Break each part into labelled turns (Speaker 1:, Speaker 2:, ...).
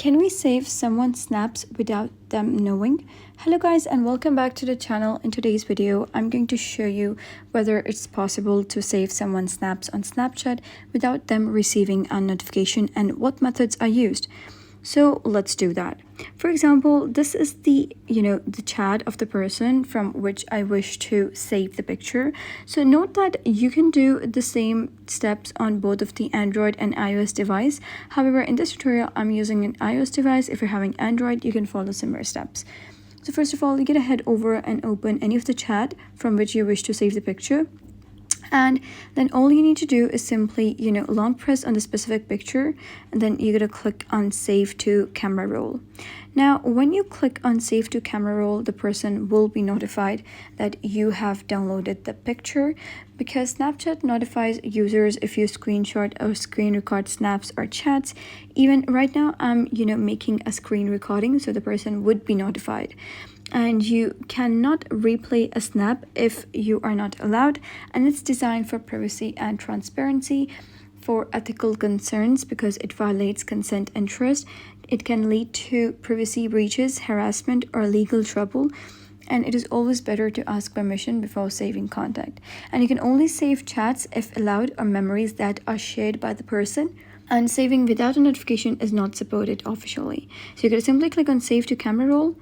Speaker 1: Can we save someone's snaps without them knowing? Hello guys, and welcome back to the channel. In today's video, I'm going to show you whether it's possible to save someone's snaps on Snapchat without them receiving a notification and what methods are used. So let's do that. For example, this is the chat of the person from which I wish to save the picture. So note that you can do the same steps on both of the Android and iOS device. However, in this tutorial, I'm using an iOS device. If you're having Android, you can follow similar steps. So first of all, you get to head over and open any of the chat from which you wish to save the picture. And then all you need to do is simply long press on the specific picture, and then you're going to click on save to camera roll. Now when you click on save to camera roll, the person will be notified that you have downloaded the picture, because Snapchat notifies users if you screenshot or screen record snaps or chats. Even right now I'm making a screen recording, so the person would be notified. And you cannot replay a snap if you are not allowed, and it's designed for privacy and transparency, for ethical concerns, because it violates consent and trust. It can lead to privacy breaches, harassment, or legal trouble, and it is always better to ask permission before saving contact. And you can only save chats if allowed, or memories that are shared by the person. And saving without a notification is not supported officially. So you're going to simply click on save to camera roll.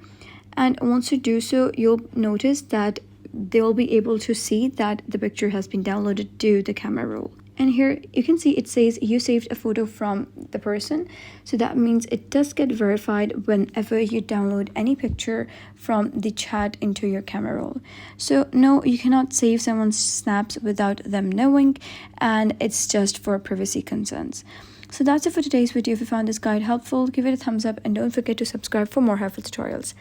Speaker 1: And once you do so, you'll notice that they will be able to see that the picture has been downloaded to the camera roll. And here you can see it says you saved a photo from the person. So that means it does get verified whenever you download any picture from the chat into your camera roll. So no, you cannot save someone's snaps without them knowing, and it's just for privacy concerns. So that's it for today's video. If you found this guide helpful, give it a thumbs up and don't forget to subscribe for more helpful tutorials.